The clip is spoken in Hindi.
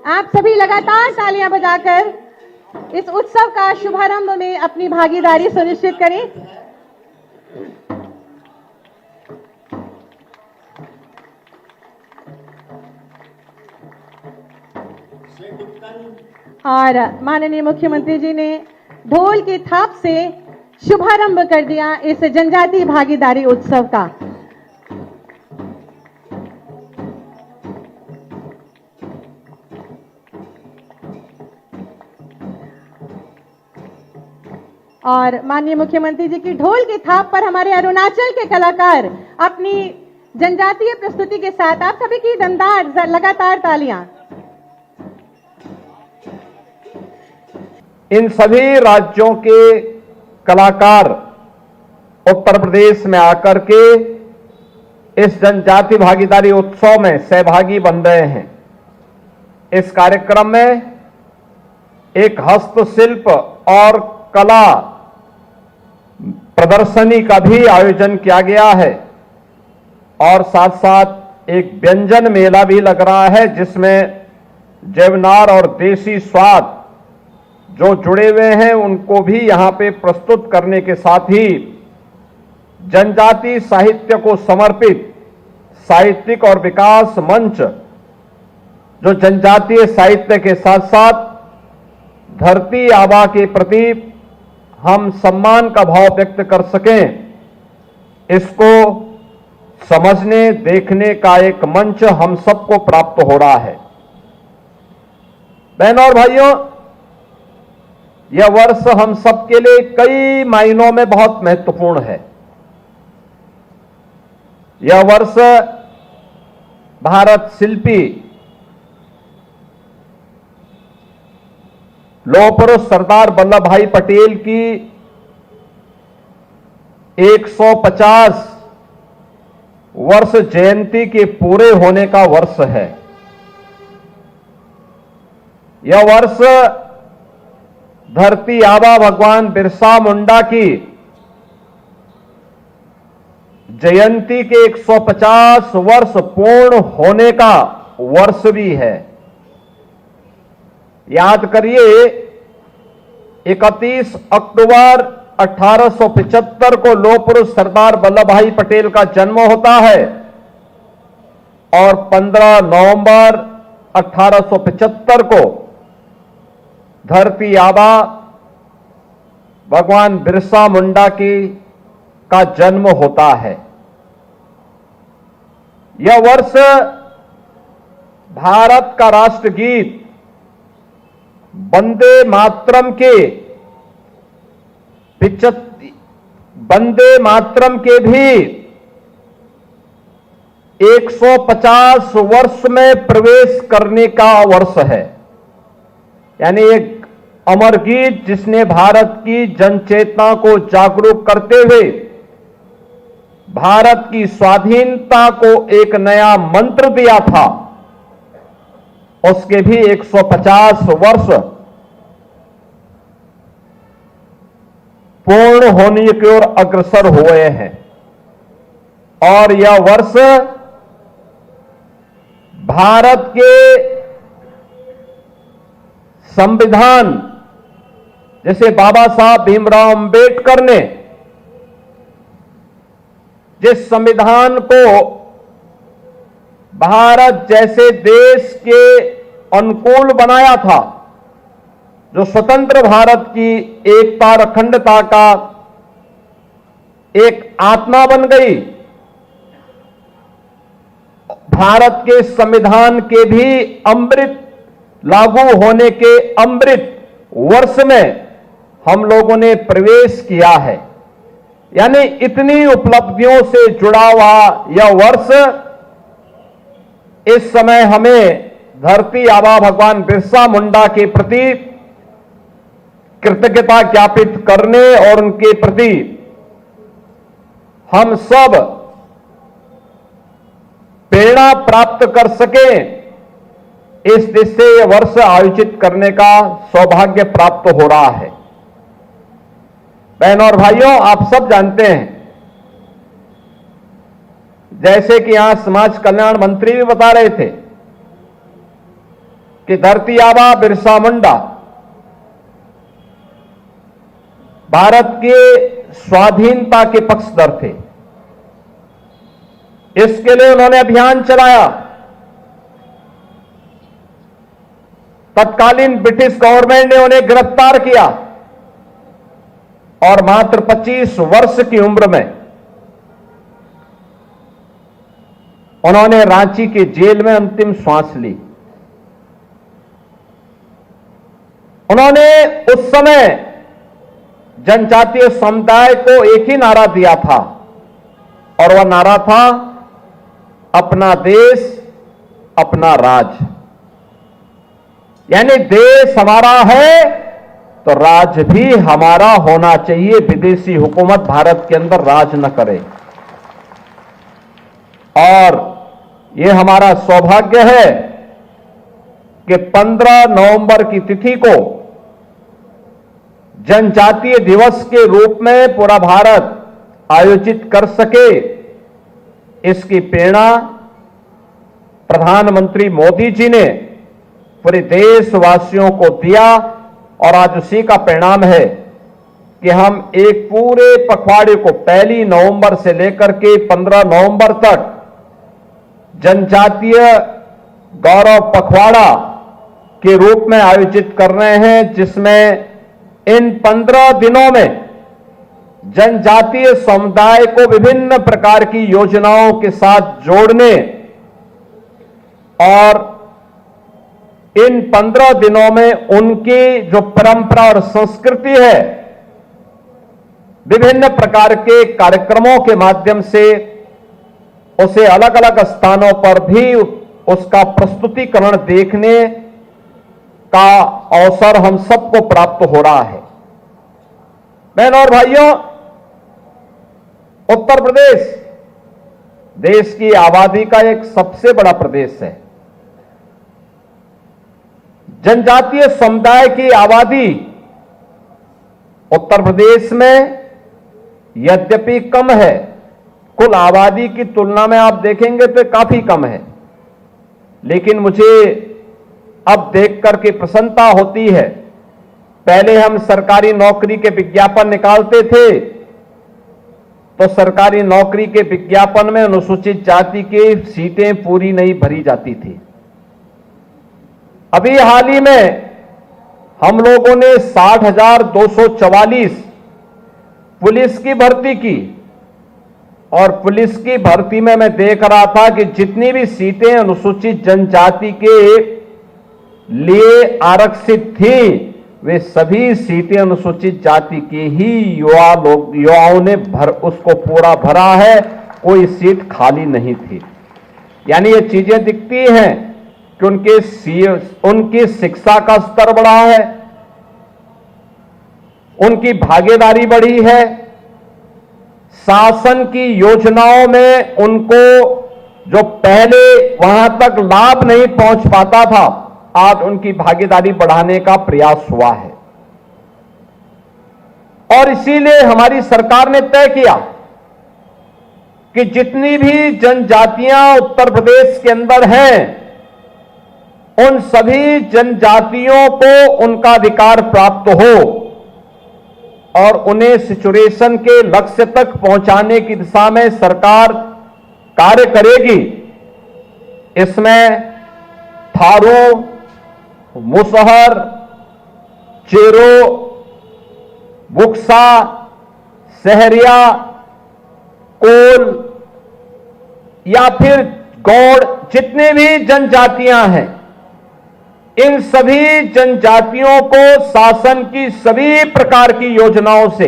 आप सभी लगातार तालियां बजाकर इस उत्सव का शुभारंभ में अपनी भागीदारी सुनिश्चित करें। और माननीय मुख्यमंत्री जी ने ढोल की थाप से शुभारंभ कर दिया इस जनजातीय भागीदारी उत्सव का। और माननीय मुख्यमंत्री जी की ढोल की थाप पर हमारे अरुणाचल के कलाकार अपनी जनजातीय प्रस्तुति के साथ, आप सभी की दमदार लगातार तालियां। इन सभी राज्यों के कलाकार उत्तर प्रदेश में आकर के इस जनजाति भागीदारी उत्सव में सहभागी बन रहे हैं। इस कार्यक्रम में एक हस्तशिल्प और कला प्रदर्शनी का भी आयोजन किया गया है और साथ साथ एक व्यंजन मेला भी लग रहा है जिसमें जैवनार और देसी स्वाद जो जुड़े हुए हैं उनको भी यहां पे प्रस्तुत करने के साथ ही जनजातीय साहित्य को समर्पित साहित्यिक और विकास मंच जो जनजातीय साहित्य के साथ साथ धरती आबा के प्रति हम सम्मान का भाव व्यक्त कर सकें, इसको समझने देखने का एक मंच हम सबको प्राप्त हो रहा है। बहनों और भाइयों, यह वर्ष हम सबके लिए कई मायनों में बहुत महत्वपूर्ण है। यह वर्ष भारत शिल्पी लौह पुरुष सरदार वल्लभ भाई पटेल की 150 वर्ष जयंती के पूरे होने का वर्ष है। यह वर्ष धरती आबा भगवान बिरसा मुंडा की जयंती के 150 वर्ष पूर्ण होने का वर्ष भी है। याद करिए, 31 अक्टूबर 1875 को लौह पुरुष सरदार वल्लभ भाई पटेल का जन्म होता है और 15 नवंबर 1875 को धरती आबा भगवान बिरसा मुंडा का जन्म होता है। यह वर्ष भारत का राष्ट्रगीत वंदे मातरम के भी 150 वर्ष में प्रवेश करने का वर्ष है। यानी एक अमर गीत जिसने भारत की जनचेतना को जागरूक करते हुए भारत की स्वाधीनता को एक नया मंत्र दिया था, उसके भी 150 वर्ष पूर्ण होने की ओर अग्रसर हुए हैं। और यह वर्ष भारत के संविधान, जैसे बाबा साहब भीमराव अंबेडकर ने जिस संविधान को भारत जैसे देश के अनुकूल बनाया था, जो स्वतंत्र भारत की एकता और अखंडता का एक आत्मा बन गई, भारत के संविधान के भी अमृत लागू होने के अमृत वर्ष में हम लोगों ने प्रवेश किया है। यानी इतनी उपलब्धियों से जुड़ा हुआ यह वर्ष इस समय हमें धरती आबा भगवान बिरसा मुंडा के प्रति कृतज्ञता ज्ञापित करने और उनके प्रति हम सब प्रेरणा प्राप्त कर सके, इस दिशा से यह वर्ष आयोजित करने का सौभाग्य प्राप्त हो रहा है। बहनों और भाइयों, आप सब जानते हैं, जैसे कि यहां समाज कल्याण मंत्री भी बता रहे थे कि धरती आबा बिरसा मुंडा भारत के स्वाधीनता के पक्षधर थे। इसके लिए उन्होंने अभियान चलाया। तत्कालीन ब्रिटिश गवर्नमेंट ने उन्हें गिरफ्तार किया और मात्र 25 वर्ष की उम्र में उन्होंने रांची के जेल में अंतिम श्वास ली। उन्होंने उस समय जनजातीय समुदाय को एक ही नारा दिया था और वह नारा था, अपना देश अपना राज। यानी देश हमारा है तो राज भी हमारा होना चाहिए, विदेशी हुकूमत भारत के अंदर राज न करे। और यह हमारा सौभाग्य है कि 15 नवंबर की तिथि को जनजातीय दिवस के रूप में पूरा भारत आयोजित कर सके। इसकी प्रेरणा प्रधानमंत्री मोदी जी ने पूरे देशवासियों को दिया और आज उसी का परिणाम है कि हम एक पूरे पखवाड़े को 1 नवंबर से लेकर के 15 नवंबर तक जनजातीय गौरव पखवाड़ा के रूप में आयोजित कर रहे हैं, जिसमें इन 15 दिनों में जनजातीय समुदाय को विभिन्न प्रकार की योजनाओं के साथ जोड़ने और इन 15 दिनों में उनकी जो परंपरा और संस्कृति है, विभिन्न प्रकार के कार्यक्रमों के माध्यम से उसे अलग अलग स्थानों पर भी उसका प्रस्तुतिकरण देखने का अवसर हम सबको प्राप्त हो रहा है। बहनों और भाइयों, उत्तर प्रदेश देश की आबादी का एक सबसे बड़ा प्रदेश है। जनजातीय समुदाय की आबादी उत्तर प्रदेश में यद्यपि कम है, कुल आबादी की तुलना में आप देखेंगे तो काफी कम है, लेकिन मुझे अब देख करके प्रसन्नता होती है। पहले हम सरकारी नौकरी के विज्ञापन निकालते थे तो सरकारी नौकरी के विज्ञापन में अनुसूचित जाति की सीटें पूरी नहीं भरी जाती थी। अभी हाल ही में हम लोगों ने 60,244 पुलिस की भर्ती की और पुलिस की भर्ती में मैं देख रहा था कि जितनी भी सीटें अनुसूचित जनजाति के लिए आरक्षित थी, वे सभी सीटें अनुसूचित जाति के ही युवाओं ने उसको पूरा भरा है, कोई सीट खाली नहीं थी। यानी ये चीजें दिखती हैं कि उनकी शिक्षा का स्तर बढ़ा है, उनकी भागीदारी बढ़ी है, शासन की योजनाओं में उनको जो पहले वहां तक लाभ नहीं पहुंच पाता था, आज उनकी भागीदारी बढ़ाने का प्रयास हुआ है। और इसीलिए हमारी सरकार ने तय किया कि जितनी भी जनजातियां उत्तर प्रदेश के अंदर हैं, उन सभी जनजातियों को उनका अधिकार प्राप्त हो और उन्हें सिचुएशन के लक्ष्य तक पहुंचाने की दिशा में सरकार कार्य करेगी। इसमें थारू, मुसहर, चेरो, बुक्सा, सहरिया, कोल या फिर गौड़, जितने भी जनजातियां हैं, इन सभी जनजातियों को शासन की सभी प्रकार की योजनाओं से